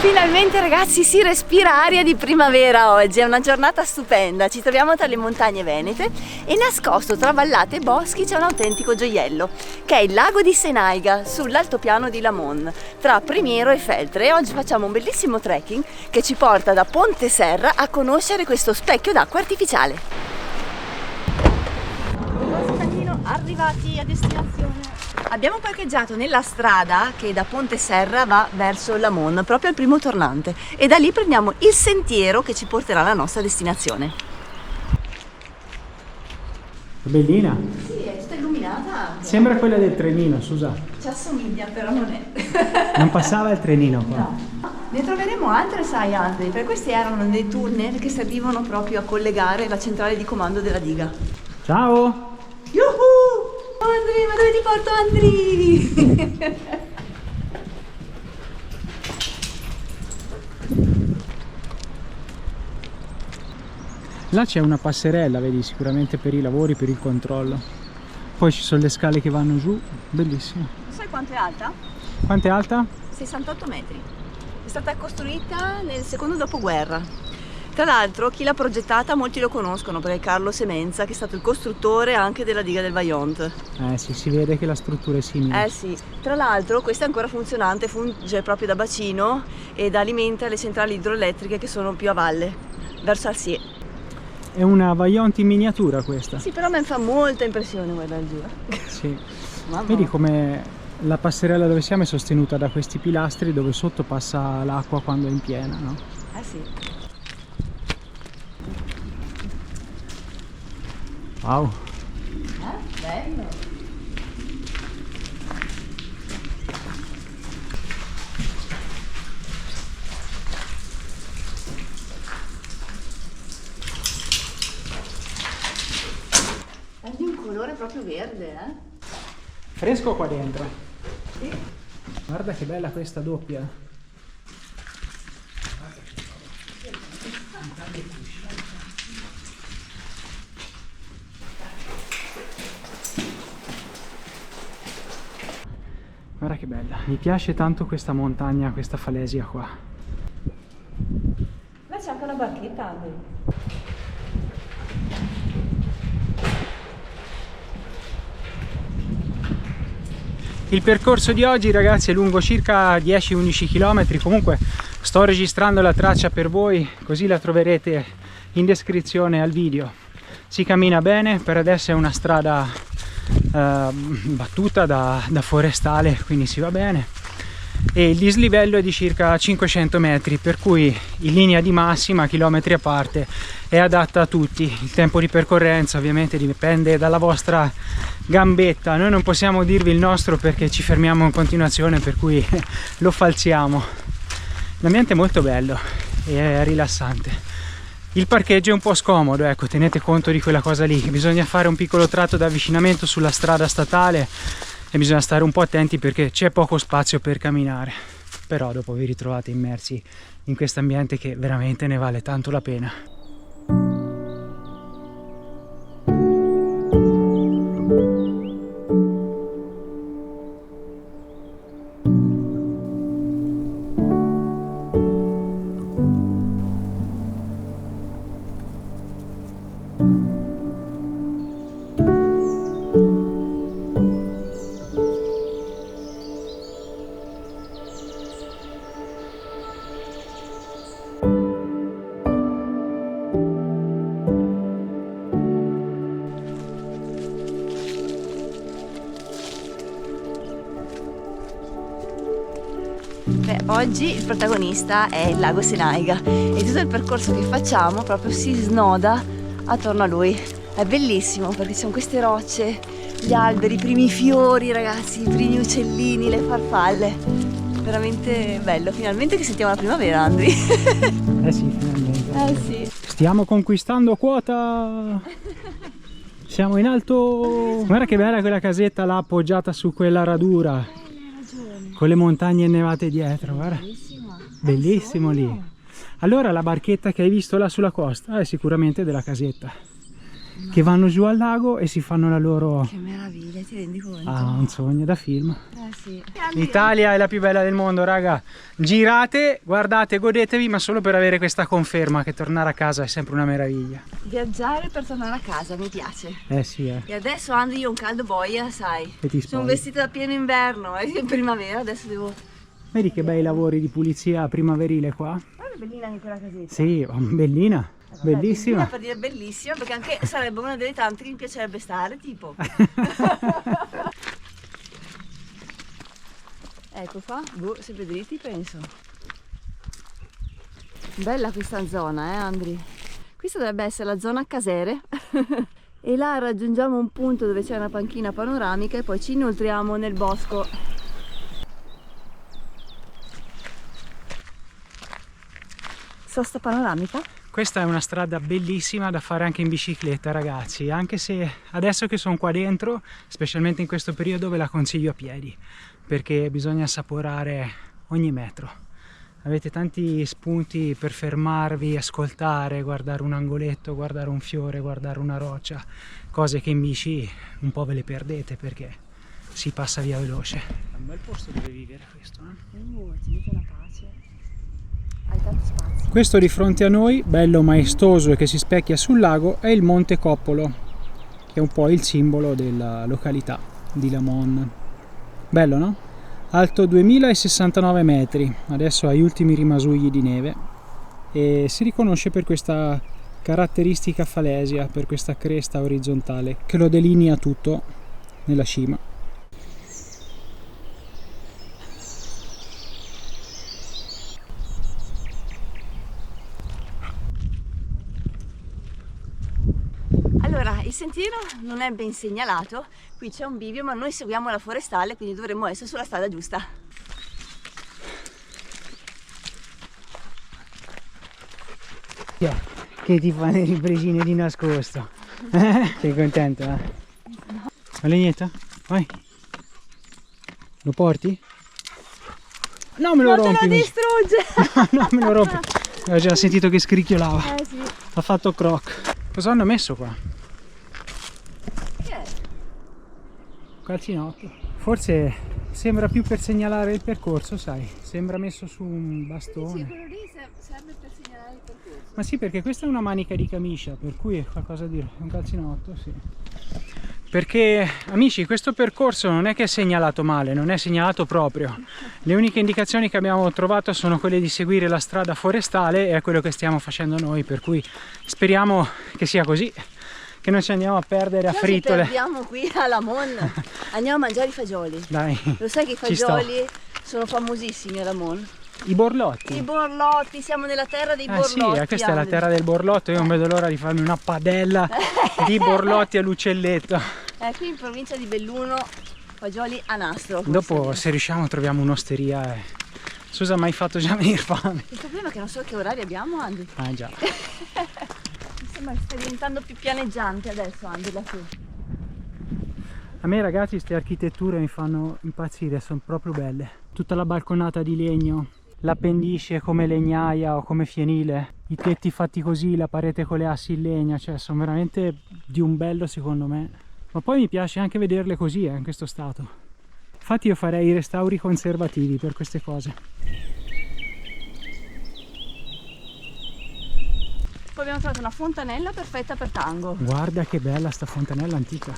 Finalmente ragazzi si respira aria di primavera oggi, è una giornata stupenda, ci troviamo tra le montagne venete e nascosto tra vallate e boschi c'è un autentico gioiello che è il lago di Senaiga sull'altopiano di Lamon tra Primiero e Feltre, e oggi facciamo un bellissimo trekking che ci porta da Ponte Serra a conoscere questo specchio d'acqua artificiale. Arrivati a destinazione. Abbiamo parcheggiato nella strada che da Ponte Serra va verso Lamon, proprio al primo tornante, e da lì prendiamo il sentiero che ci porterà alla nostra destinazione. Bellina? Sì, è tutta illuminata anche. Sembra quella del trenino, Susa. Ci assomiglia, però non è. Non passava il trenino qua. No. Ne troveremo altre, sai Andri, perché questi erano dei tunnel che servivano proprio a collegare la centrale di comando della diga. Ciao! Yuhu! Andri, ma dove ti porto Andri? Là c'è una passerella, vedi, sicuramente per i lavori, per il controllo. Poi ci sono le scale che vanno giù, bellissimo. Sai quanto è alta? Quanto è alta? 68 metri. È stata costruita nel secondo dopoguerra. Tra l'altro chi l'ha progettata molti lo conoscono perché è Carlo Semenza, che è stato il costruttore anche della diga del Vajont. Sì, si vede che la struttura è simile. Sì, tra l'altro questa è ancora funzionante, funge proprio da bacino ed alimenta le centrali idroelettriche che sono più a valle, verso Alsier. È una Vajont in miniatura questa. Sì, però a me fa molta impressione guardare giù. Sì. Mamma. Vedi come la passerella dove siamo è sostenuta da questi pilastri dove sotto passa l'acqua quando è in piena, no? Sì. Wow. Bello. È di un colore proprio verde, Fresco qua dentro. Sì. Guarda che bella questa doppia. Guarda che bella, mi piace tanto questa montagna, questa falesia qua. Là c'è anche una barchetta, Andri. Il percorso di oggi ragazzi è lungo circa 10-11 km, comunque sto registrando la traccia per voi così la troverete in descrizione al video. Si cammina bene, per adesso è una strada battuta da forestale, quindi si va bene, e il dislivello è di circa 500 metri, per cui in linea di massima, chilometri a parte, è adatta a tutti. Il tempo di percorrenza ovviamente dipende dalla vostra gambetta, noi non possiamo dirvi il nostro perché ci fermiamo in continuazione, per cui lo falsiamo. L'ambiente è molto bello e è rilassante. Il parcheggio è un po' scomodo, ecco, tenete conto di quella cosa lì, bisogna fare un piccolo tratto d'avvicinamento sulla strada statale e bisogna stare un po' attenti perché c'è poco spazio per camminare, però dopo vi ritrovate immersi in questo ambiente che veramente ne vale tanto la pena. Oggi il protagonista è il lago Senaiga e tutto il percorso che facciamo proprio si snoda attorno a lui. È bellissimo perché ci sono queste rocce, gli alberi, i primi fiori ragazzi, i primi uccellini, le farfalle. Veramente bello, finalmente che sentiamo la primavera, Andri. Sì, finalmente. Sì. Stiamo conquistando quota! Siamo in alto! Guarda che bella quella casetta là appoggiata su quella radura. Con le montagne innevate dietro, guarda. Bellissimo lì. Allora la barchetta che hai visto là sulla costa è sicuramente della casetta. che vanno giù al lago e si fanno la loro... Che meraviglia, ti rendi conto? Ah, un sogno da film. Sì. L'Italia è la più bella del mondo, raga. Girate, guardate, godetevi, ma solo per avere questa conferma che tornare a casa è sempre una meraviglia. Viaggiare per tornare a casa, mi piace. Sì, E adesso Andy, io ho un caldo boia, sai. E ti Sono spogli. vestita da pieno inverno, è primavera, adesso devo... Vedi che bei lavori di pulizia primaverile qua? Guarda, è bellina anche quella casetta. Sì, bellina, bellissima. Bellina per dire bellissima, perché anche sarebbe una delle tante che mi piacerebbe stare, tipo. Ecco qua, boh, sempre dritti penso. Bella questa zona, Andri? Questa dovrebbe essere la zona Casere. E là raggiungiamo un punto dove c'è una panchina panoramica e poi ci inoltriamo nel bosco. Sosta panoramica? Questa è una strada bellissima da fare anche in bicicletta, ragazzi, anche se adesso che sono qua dentro, specialmente in questo periodo, ve la consiglio a piedi, perché bisogna assaporare ogni metro. Avete tanti spunti per fermarvi, ascoltare, guardare un angoletto, guardare un fiore, guardare una roccia, cose che in bici un po' ve le perdete perché si passa via veloce. È un bel posto dove vivere questo, Ti mette una pace. Hai tanto spazio. Questo di fronte a noi, bello maestoso e che si specchia sul lago, è il Monte Coppolo, che è un po' il simbolo della località di Lamon. Bello, no? Alto 2069 metri, adesso ha gli ultimi rimasugli di neve e si riconosce per questa caratteristica falesia, per questa cresta orizzontale che lo delinea tutto nella cima. Allora, il sentiero non è ben segnalato, qui c'è un bivio, ma noi seguiamo la forestale, quindi dovremmo essere sulla strada giusta. Che ti fa le ripresine di nascosto? Sei contento, eh? La legnetta? Vai! Lo porti? No, me lo rompi! Non te lo distrugge! No, me lo rompi! Ho già sentito che scricchiolava. Sì. Ha fatto croc. Cosa hanno messo qua? Che è? Calcinotto. Forse sembra più per segnalare il percorso, sai? Sembra messo su un bastone. Sì, quello lì serve per segnalare il percorso. Ma sì, perché questa è una manica di camicia, per cui è qualcosa di... un calcinotto, sì. Perché, amici, questo percorso non è che è segnalato male, non è segnalato proprio. Le uniche indicazioni che abbiamo trovato sono quelle di seguire la strada forestale e è quello che stiamo facendo noi, per cui speriamo che sia così, che non ci andiamo a perdere a fritole. Ci perdiamo qui a Lamon, andiamo a mangiare i fagioli. Dai, Lo sai che i ci sto. fagioli sono famosissimi a Lamon? I borlotti. I borlotti, siamo nella terra dei borlotti. Sì, questa è la terra del borlotto, io non vedo l'ora di farmi una padella di borlotti all'uccelletto. Qui in provincia di Belluno, fagioli a nastro. Dopo, se riusciamo, troviamo un'osteria. Susa, mi hai fatto già venire fame. Il problema è che non so che orari abbiamo, Andy. Ah già. Mi sembra che stai diventando più pianeggiante adesso, Andy, lassù. A me, ragazzi, queste architetture mi fanno impazzire, sono proprio belle. Tutta la balconata di legno, l'appendice come legnaia o come fienile, i tetti fatti così, la parete con le assi in legno, cioè sono veramente di un bello secondo me. Ma poi mi piace anche vederle così, in questo stato. Infatti io farei i restauri conservativi per queste cose. Poi abbiamo trovato una fontanella perfetta per tango. Guarda che bella sta fontanella antica.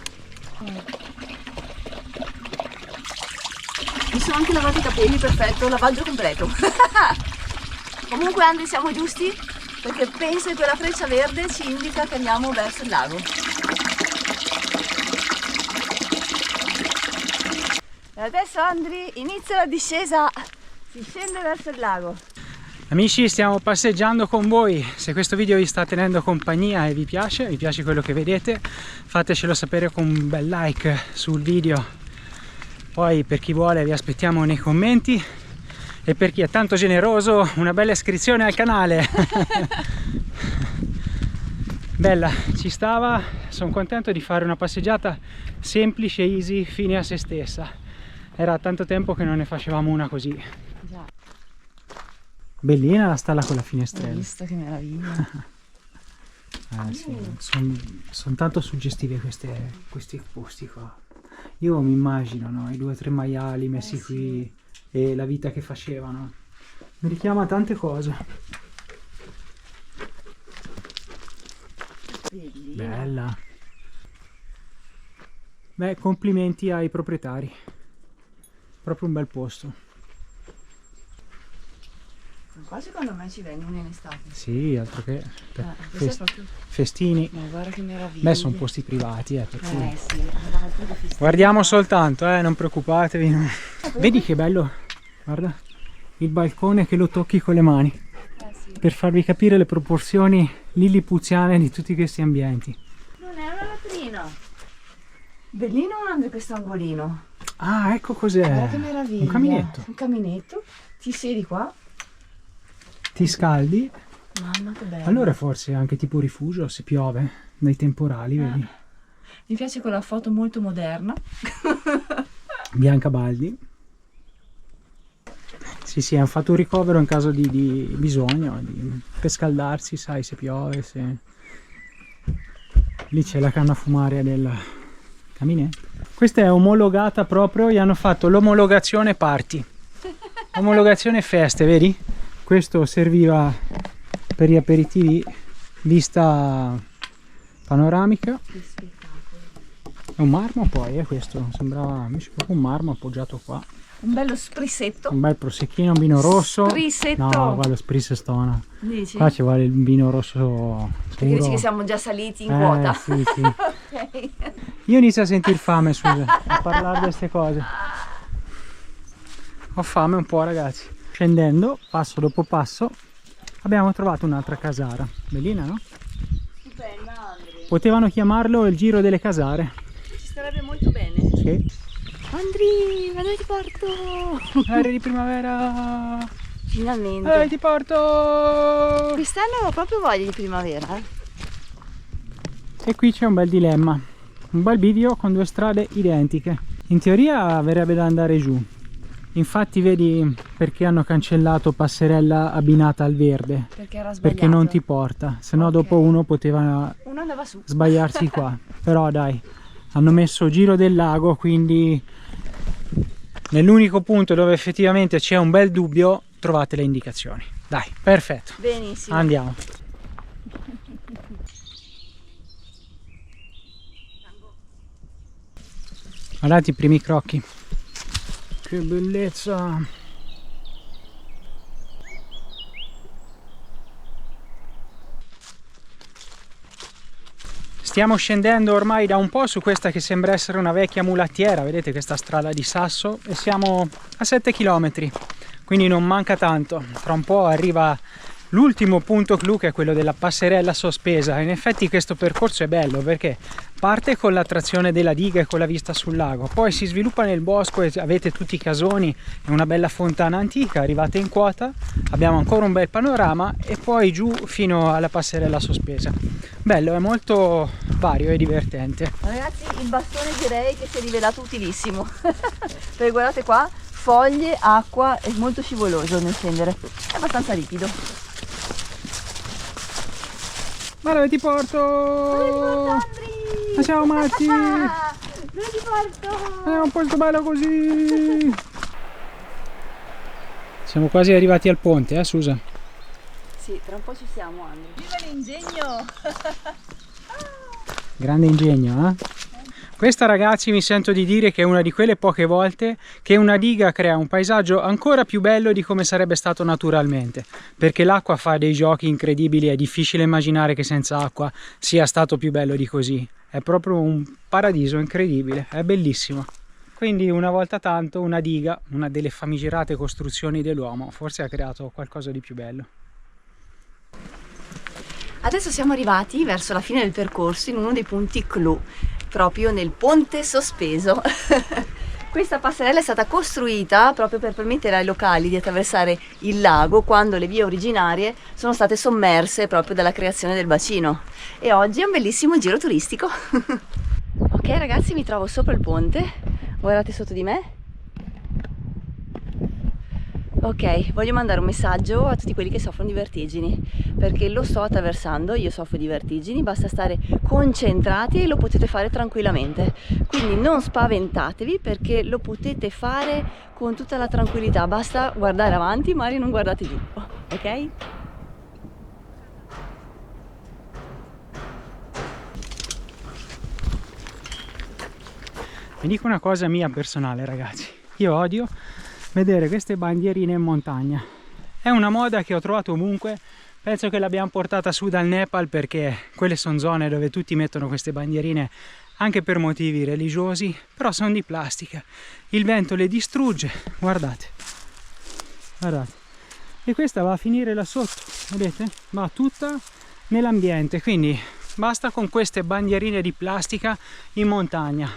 Mi sono anche lavato i capelli, perfetto, lavaggio completo. Comunque, Andy, siamo giusti perché penso che quella freccia verde ci indica che andiamo verso il lago. E adesso, Andri, inizia la discesa, si scende verso il lago. Amici, stiamo passeggiando con voi. Se questo video vi sta tenendo compagnia e vi piace quello che vedete, fatecelo sapere con un bel like sul video. Poi per chi vuole vi aspettiamo nei commenti e per chi è tanto generoso una bella iscrizione al canale. Bella, ci stava, sono contento di fare una passeggiata semplice, easy, fine a se stessa. Era tanto tempo che non ne facevamo una così. Già. Bellina la stalla con la finestrella. Hai visto che meraviglia? Sì, sono tanto suggestive questi posti qua. Io mi immagino, no? I 2 o 3 maiali messi qui e la vita che facevano. Mi richiama a tante cose. Bella. Beh, complimenti ai proprietari. Proprio un bel posto. Qua secondo me ci vengono in estate. Sì, altro che Proprio... festini. Ma guarda che meraviglia. Beh, sono posti privati, per cui. Sì, Guardiamo soltanto, non preoccupatevi. No. Vedi che bello, guarda, il balcone che lo tocchi con le mani. Sì. Per farvi capire le proporzioni lillipuziane di tutti questi ambienti. Non è una latrina. Bellino anche questo angolino. Ah, ecco cos'è. Guarda che meraviglia. Un caminetto. Un caminetto. Ti siedi qua. Ti scaldi. Mamma che bello. Allora forse anche tipo rifugio se piove, nei temporali, vedi. Mi piace quella foto molto moderna. Bianca Baldi. Sì, hanno fatto un ricovero in caso di bisogno, per scaldarsi, sai, se piove, se... Lì c'è la canna fumaria del caminetto. Questa è omologata proprio, gli hanno fatto l'omologazione party. Omologazione feste, vedi? Questo serviva per gli aperitivi, vista panoramica. È un marmo poi, questo sembrava invece proprio un marmo appoggiato qua. Un bello sprissetto. Un bel prosecchino, un vino rosso. Sprissetto. No, guarda, sprissestona. Dici? Qua ci vuole il vino rosso. Perché dici che siamo già saliti in quota. Sì. Okay. Io inizio a sentir fame, scusa, a parlare di queste cose. Ho fame un po', ragazzi. Scendendo, passo dopo passo, abbiamo trovato un'altra casara. Bellina, no? Stupenda, Andri. Potevano chiamarlo il giro delle casare. Ci starebbe molto bene. Sì. Andri, ma dove ti porto? Aerei di primavera. Finalmente. Ti porto. Quest'anno ho proprio voglia di primavera. E qui c'è un bel dilemma. Un bel bivio con 2 strade identiche. In teoria verrebbe da andare giù. Infatti vedi perché hanno cancellato passerella abbinata al verde. Perché era sbagliato. Perché non ti porta. Se no dopo uno poteva andava su. sbagliarsi qua. Però dai, hanno messo giro del lago, quindi nell'unico punto dove effettivamente c'è un bel dubbio trovate le indicazioni. Dai, perfetto. Benissimo. Andiamo. Guardate i primi crocchi. Che bellezza! Stiamo scendendo ormai da un po' su questa che sembra essere una vecchia mulattiera, vedete questa strada di sasso, e siamo a 7 km, quindi non manca tanto. Tra un po' arriva l'ultimo punto clou, che è quello della passerella sospesa. In effetti questo percorso è bello perché parte con l'attrazione della diga e con la vista sul lago, poi si sviluppa nel bosco e avete tutti i casoni e una bella fontana antica. Arrivate in quota, abbiamo ancora un bel panorama e poi giù fino alla passerella sospesa. Bello, è molto vario e divertente. Ragazzi, il bastone direi che si è rivelato utilissimo. Perché guardate qua, foglie, acqua, è molto scivoloso nel scendere, è abbastanza ripido. Ma dove ti porto? Andri? Ma siamo matti! Dove ti porto? È un posto bello così! Siamo quasi arrivati al ponte, Susa? Sì, tra un po' ci siamo, Andri. Viva l'ingegno! Grande ingegno, eh? Questa, ragazzi, mi sento di dire che è una di quelle poche volte che una diga crea un paesaggio ancora più bello di come sarebbe stato naturalmente, perché l'acqua fa dei giochi incredibili. È difficile immaginare che senza acqua sia stato più bello di così. È proprio un paradiso incredibile, è bellissimo. Quindi una volta tanto una diga, una delle famigerate costruzioni dell'uomo, forse ha creato qualcosa di più bello. Adesso siamo arrivati verso la fine del percorso in uno dei punti clou, proprio nel ponte sospeso. Questa passerella è stata costruita proprio per permettere ai locali di attraversare il lago quando le vie originarie sono state sommerse proprio dalla creazione del bacino. E oggi è un bellissimo giro turistico. Ok ragazzi, mi trovo sopra il ponte, guardate sotto di me. Ok, voglio mandare un messaggio a tutti quelli che soffrono di vertigini, perché lo sto attraversando, io soffro di vertigini, basta stare concentrati e lo potete fare tranquillamente. Quindi non spaventatevi, perché lo potete fare con tutta la tranquillità, basta guardare avanti, magari non guardate giù, ok? Vi dico una cosa mia personale, ragazzi, io odio vedere queste bandierine in montagna. È una moda che ho trovato ovunque, penso che l'abbiamo portata su dal Nepal, perché quelle sono zone dove tutti mettono queste bandierine anche per motivi religiosi, però sono di plastica, il vento le distrugge, guardate, guardate, e questa va a finire là sotto, vedete? Va tutta nell'ambiente, quindi basta con queste bandierine di plastica in montagna,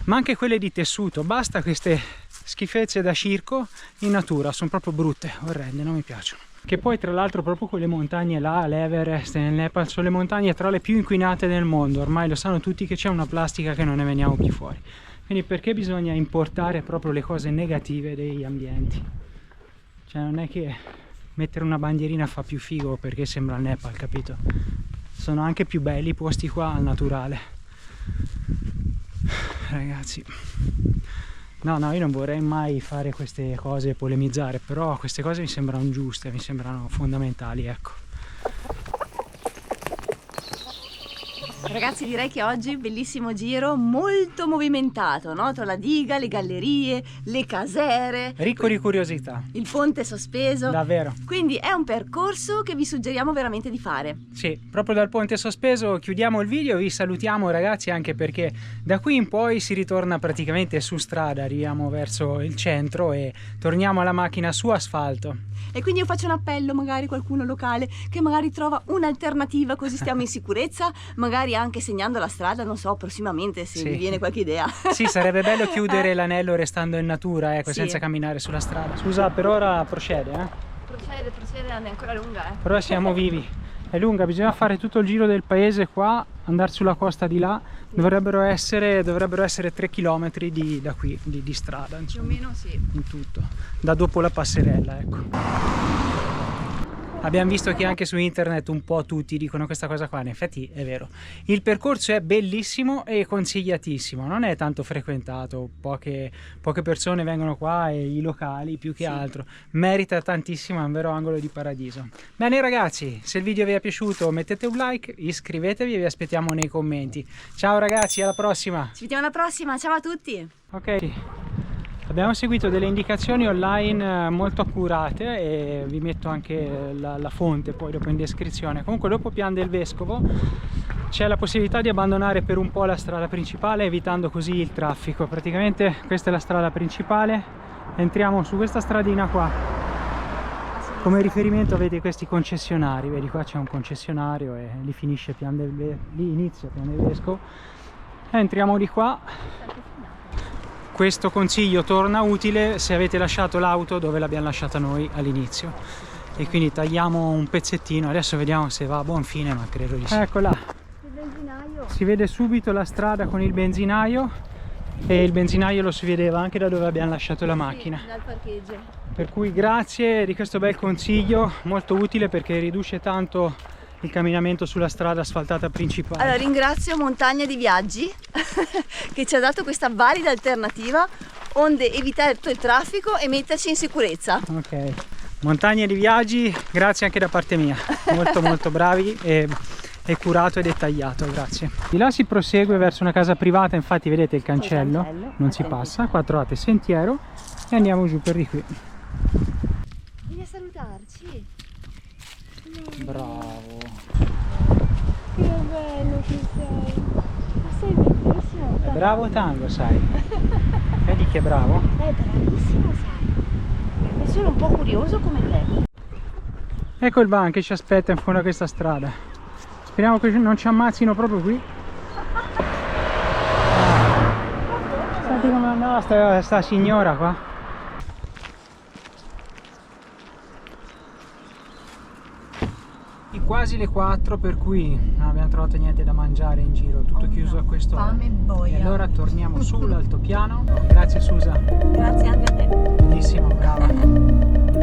ma anche quelle di tessuto, basta queste schifezze da circo in natura, sono proprio brutte, orrende, non mi piacciono. Che poi tra l'altro proprio quelle montagne là, l'Everest nel Nepal, sono le montagne tra le più inquinate del mondo, ormai lo sanno tutti che c'è una plastica che non ne veniamo più fuori, quindi perché bisogna importare proprio le cose negative degli ambienti? Cioè non è che mettere una bandierina fa più figo perché sembra il Nepal, capito? Sono anche più belli i posti qua al naturale, ragazzi. No, io non vorrei mai fare queste cose e polemizzare, però queste cose mi sembrano giuste, mi sembrano fondamentali, ecco. Ragazzi, direi che oggi bellissimo giro, molto movimentato, no? Tra la diga, le gallerie, le casere, Ricco di curiosità. il ponte sospeso. Davvero. Quindi è un percorso che vi suggeriamo veramente di fare. Sì, proprio dal ponte sospeso chiudiamo il video, vi salutiamo ragazzi, anche perché da qui in poi si ritorna praticamente su strada, arriviamo verso il centro e torniamo alla macchina su asfalto. E quindi io faccio un appello, magari qualcuno locale che magari trova un'alternativa, così stiamo in sicurezza, magari anche segnando la strada, non so, prossimamente se Sì. vi viene qualche idea. Sì, sarebbe bello chiudere l'anello restando in natura, ecco, Sì. senza camminare sulla strada. Scusa, per ora procede, Procede, è ancora lunga, però siamo vivi. È lunga, bisogna fare tutto il giro del paese qua, andare sulla costa di là, dovrebbero essere 3 km da qui, di strada, Più o insomma, meno sì. in tutto, da dopo la passerella, ecco. Abbiamo visto che anche su internet un po' tutti dicono questa cosa qua, in effetti è vero. Il percorso è bellissimo e consigliatissimo, non è tanto frequentato, poche persone vengono qua e i locali più che altro. Merita tantissimo, è un vero angolo di paradiso. Bene ragazzi, se il video vi è piaciuto mettete un like, iscrivetevi e vi aspettiamo nei commenti. Ciao ragazzi, alla prossima! Ci vediamo alla prossima, ciao a tutti! Ok. Abbiamo seguito delle indicazioni online molto accurate e vi metto anche la fonte poi dopo in descrizione. Comunque dopo Pian del Vescovo c'è la possibilità di abbandonare per un po' la strada principale, evitando così il traffico. Praticamente questa è la strada principale, entriamo su questa stradina qua. Come riferimento avete questi concessionari, vedi qua c'è un concessionario e lì finisce lì inizia Pian del Vescovo. Entriamo di qua. Questo consiglio torna utile se avete lasciato l'auto dove l'abbiamo lasciata noi all'inizio, e quindi tagliamo un pezzettino, adesso vediamo se va a buon fine, ma credo di sì. Eccola, Il benzinaio. si vede subito la strada con il benzinaio, e il benzinaio lo si vedeva anche da dove abbiamo lasciato la macchina. Sì, dal parcheggio. Per cui grazie di questo bel consiglio, molto utile perché riduce tanto il camminamento sulla strada asfaltata principale. Allora ringrazio Montagna di Viaggi che ci ha dato questa valida alternativa onde evitare tutto il traffico e metterci in sicurezza. Ok, Montagna di Viaggi, grazie anche da parte mia, molto bravi e curato e dettagliato, grazie. Di là si prosegue verso una casa privata, infatti vedete il cancello, non si passa, qua trovate sentiero e andiamo giù per di qui. Vieni a salutarci. Bravo. Che bello che sei. Ma sei bellissimo. È bravo Tango, sai. Vedi che bravo? È bravissimo, sai. È solo un po' curioso come te. Ecco il van che ci aspetta in fondo a questa strada. Speriamo che non ci ammazzino proprio qui. Senti come andava sta signora qua. Quasi le 4, per cui non abbiamo trovato niente da mangiare in giro, tutto chiuso a quest'ora. Fame boia. E allora torniamo sull'altopiano. Grazie Susa. Grazie anche a te. Bellissimo, brava.